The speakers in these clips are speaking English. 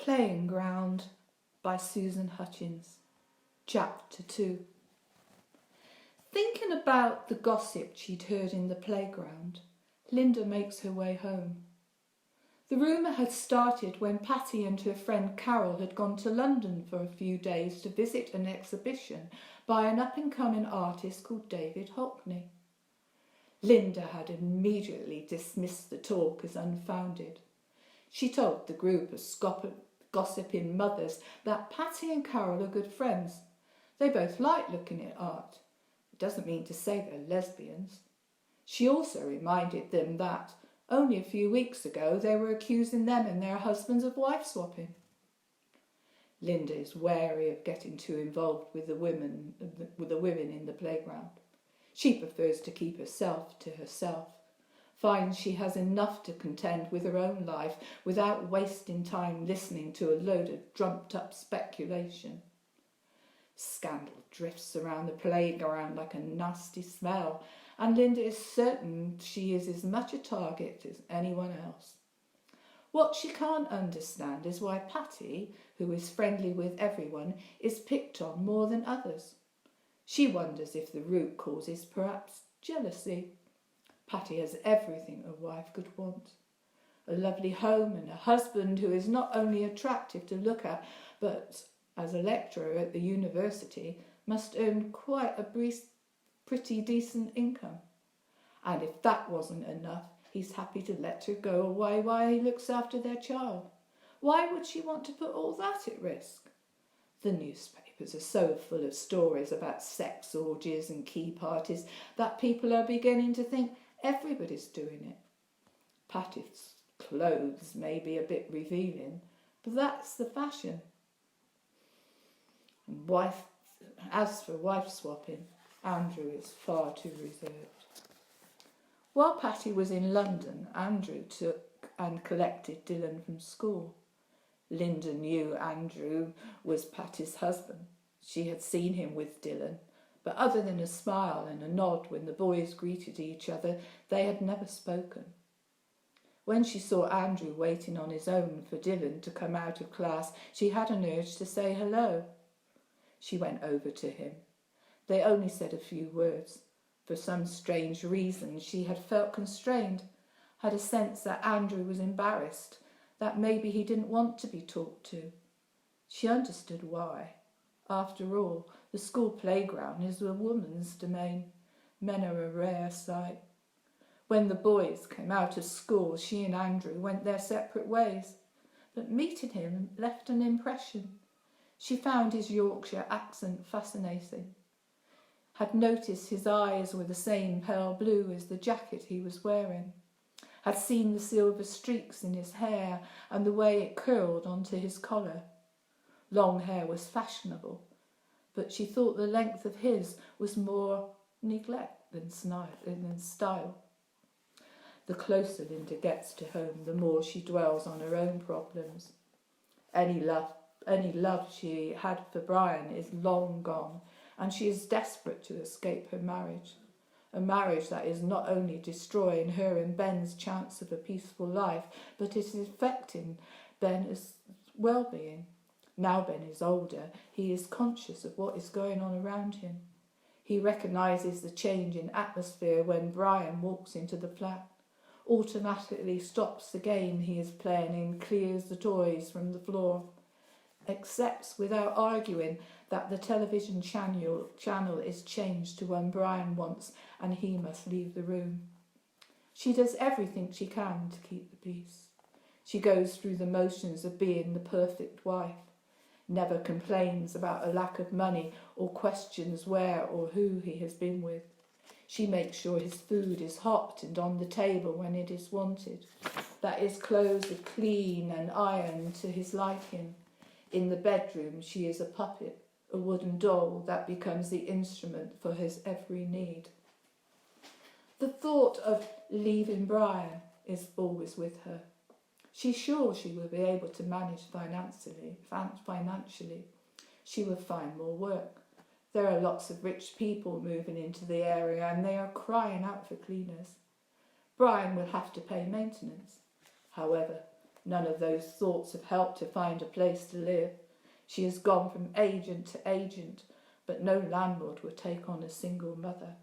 Playinground by Susan Hutchins. Chapter 2. Thinking about the gossip she'd heard in the playground, Linda makes her way home. The rumour had started when Pattie and her friend Carol had gone to London for a few days to visit an exhibition by an up-and-coming artist called David Hockney. Linda had immediately dismissed the talk as unfounded. She told the group of gossiping mothers that Pattie and Carol are good friends. They both like looking at art. It doesn't mean to say they're lesbians. She also reminded them that only a few weeks ago they were accusing them and their husbands of wife-swapping. Linda is wary of getting too involved with the women in the playground. She prefers to keep herself to herself, finds she has enough to contend with her own life without wasting time listening to a load of drumped-up speculation. Scandal drifts around the playground like a nasty smell, and Linda is certain she is as much a target as anyone else. What she can't understand is why Pattie, who is friendly with everyone, is picked on more than others. She wonders if the root cause is perhaps jealousy. Pattie has everything a wife could want. A lovely home and a husband who is not only attractive to look at, but as a lecturer at the university must earn quite a pretty decent income. And if that wasn't enough, he's happy to let her go away while he looks after their child. Why would she want to put all that at risk? The newspapers are so full of stories about sex orgies and key parties that people are beginning to think everybody's doing it. Pattie's clothes may be a bit revealing, but that's the fashion. As for wife-swapping, Andrew is far too reserved. While Pattie was in London, Andrew took and collected Dylan from school. Linda knew Andrew was Pattie's husband. She had seen him with Dylan, but other than a smile and a nod when the boys greeted each other, they had never spoken. When she saw Andrew waiting on his own for Dylan to come out of class, she had an urge to say hello. She went over to him. They only said a few words. For some strange reason, she had felt constrained, had a sense that Andrew was embarrassed, that maybe he didn't want to be talked to. She understood why. After all, the school playground is a woman's domain. Men are a rare sight. When the boys came out of school, she and Andrew went their separate ways, but meeting him left an impression. She found his Yorkshire accent fascinating, had noticed his eyes were the same pale blue as the jacket he was wearing, had seen the silver streaks in his hair and the way it curled onto his collar. Long hair was fashionable, but she thought the length of his was more neglect than style. The closer Linda gets to home, the more she dwells on her own problems. Any love she had for Brian is long gone, and she is desperate to escape her marriage. A marriage that is not only destroying her and Ben's chance of a peaceful life, but it is affecting Ben's well-being. Now Ben is older, he is conscious of what is going on around him. He recognises the change in atmosphere when Brian walks into the flat, automatically stops the game he is playing and clears the toys from the floor, accepts without arguing that the television channel is changed to one Brian wants and he must leave the room. She does everything she can to keep the peace. She goes through the motions of being the perfect wife, never complains about a lack of money or questions where or who he has been with. She makes sure his food is hot and on the table when it is wanted, that his clothes are clean and ironed to his liking. In the bedroom, she is a puppet, a wooden doll that becomes the instrument for his every need. The thought of leaving Brian is always with her. She's sure she will be able to manage financially. She will find more work. There are lots of rich people moving into the area and they are crying out for cleaners. Brian will have to pay maintenance. However, None of those thoughts have helped her find a place to live. She has gone from agent to agent, but no landlord will take on a single mother.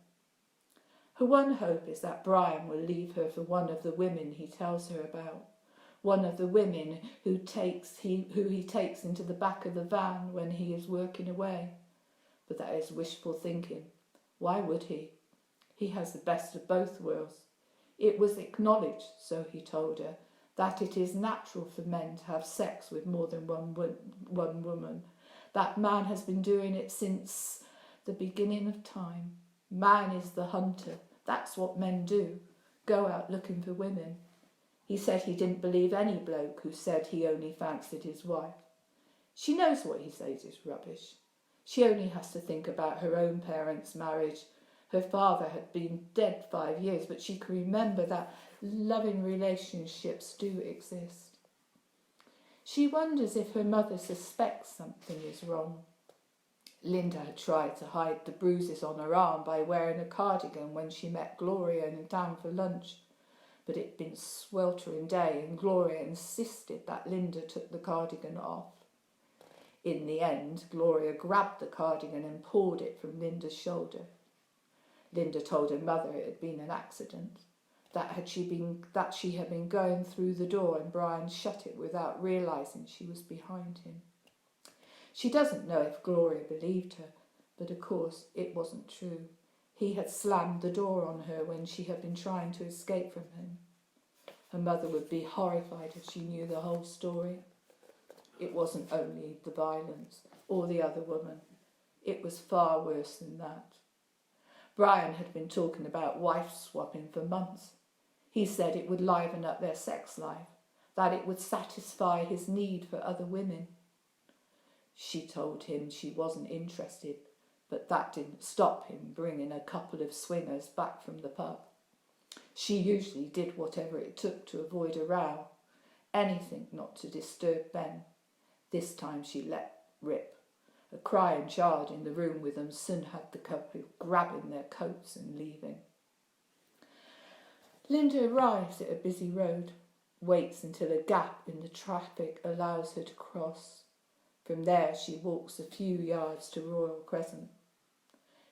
Her one hope is that Brian will leave her for one of the women he tells her about, one of the women who he takes into the back of the van when he is working away. But that is wishful thinking. Why would he? He has the best of both worlds. It was acknowledged, so he told her, that it is natural for men to have sex with more than one woman. That man has been doing it since the beginning of time. Man is the hunter. That's what men do. Go out looking for women. He said he didn't believe any bloke who said he only fancied his wife. She knows what he says is rubbish. She only has to think about her own parents' marriage. Her father had been dead 5 years, but she can remember that loving relationships do exist. She wonders if her mother suspects something is wrong. Linda had tried to hide the bruises on her arm by wearing a cardigan when she met Gloria in town for lunch, but it had been sweltering day and Gloria insisted that Linda took the cardigan off. In the end, Gloria grabbed the cardigan and pulled it from Linda's shoulder. Linda told her mother it had been an accident, that she had been going through the door and Brian shut it without realising she was behind him. She doesn't know if Gloria believed her, but of course it wasn't true. He had slammed the door on her when she had been trying to escape from him. Her mother would be horrified if she knew the whole story. It wasn't only the violence or the other woman. It was far worse than that. Brian had been talking about wife swapping for months. He said it would liven up their sex life, that it would satisfy his need for other women. She told him she wasn't interested, but that didn't stop him bringing a couple of swingers back from the pub. She usually did whatever it took to avoid a row, anything not to disturb Ben. This time she let rip. A crying child in the room with them soon had the couple grabbing their coats and leaving. Linda arrives at a busy road, waits until a gap in the traffic allows her to cross. From there she walks a few yards to Royal Crescent.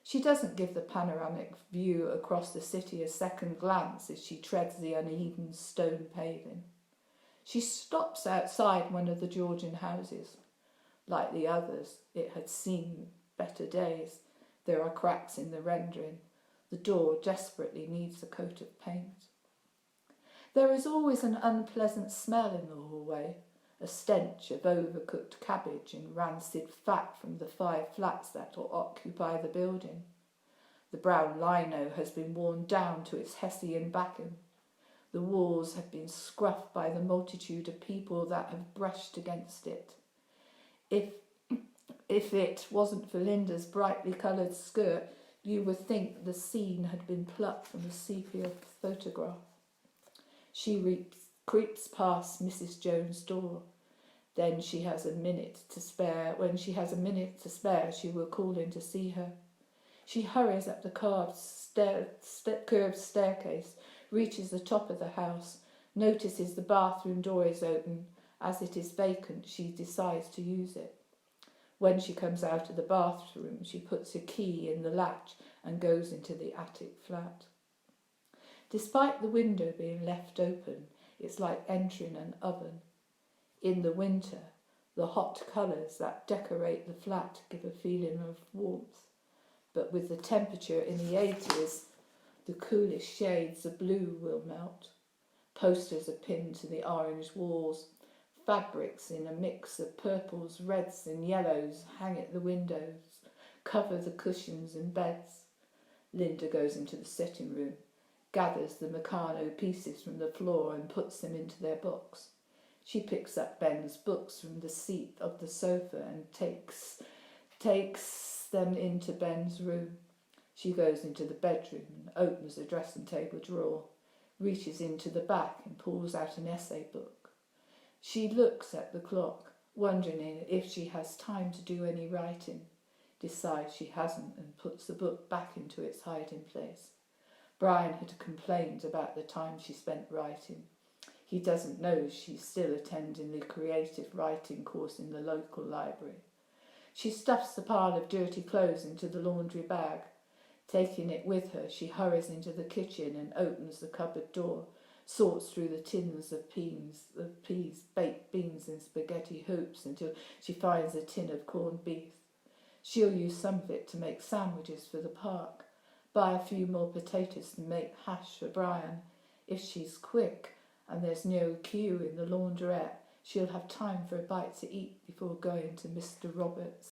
She doesn't give the panoramic view across the city a second glance as she treads the uneven stone paving. She stops outside one of the Georgian houses. Like the others, it had seen better days. There are cracks in the rendering. The door desperately needs a coat of paint. There is always an unpleasant smell in the hallway, a stench of overcooked cabbage and rancid fat from the 5 flats that will occupy the building. The brown lino has been worn down to its Hessian backing. The walls have been scruffed by the multitude of people that have brushed against it. If it wasn't for Linda's brightly coloured skirt, you would think the scene had been plucked from a sepia photograph. She creeps past Mrs. Jones' door. Then she has a minute to spare. When she has a minute to spare, she will call in to see her. She hurries up the curved staircase, reaches the top of the house, notices the bathroom door is open. As it is vacant, she decides to use it. When she comes out of the bathroom, she puts a key in the latch and goes into the attic flat. Despite the window being left open, it's like entering an oven. In the winter, the hot colours that decorate the flat give a feeling of warmth, but with the temperature in the 80s, the coolest shades of blue will melt. Posters are pinned to the orange walls. Fabrics in a mix of purples, reds and yellows hang at the windows, cover the cushions and beds. Linda goes into the sitting room, gathers the Meccano pieces from the floor and puts them into their box. She picks up Ben's books from the seat of the sofa and takes them into Ben's room. She goes into the bedroom and opens a dressing table drawer, reaches into the back and pulls out an essay book. She looks at the clock, wondering if she has time to do any writing, decides she hasn't and puts the book back into its hiding place. Brian had complained about the time she spent writing. He doesn't know she's still attending the creative writing course in the local library. She stuffs the pile of dirty clothes into the laundry bag. Taking it with her, she hurries into the kitchen and opens the cupboard door, sorts through the tins of peas, baked beans and spaghetti hoops until she finds a tin of corned beef. She'll use some of it to make sandwiches for the park, buy a few more potatoes and make hash for Brian. If she's quick and there's no queue in the laundrette, she'll have time for a bite to eat before going to Mr. Roberts.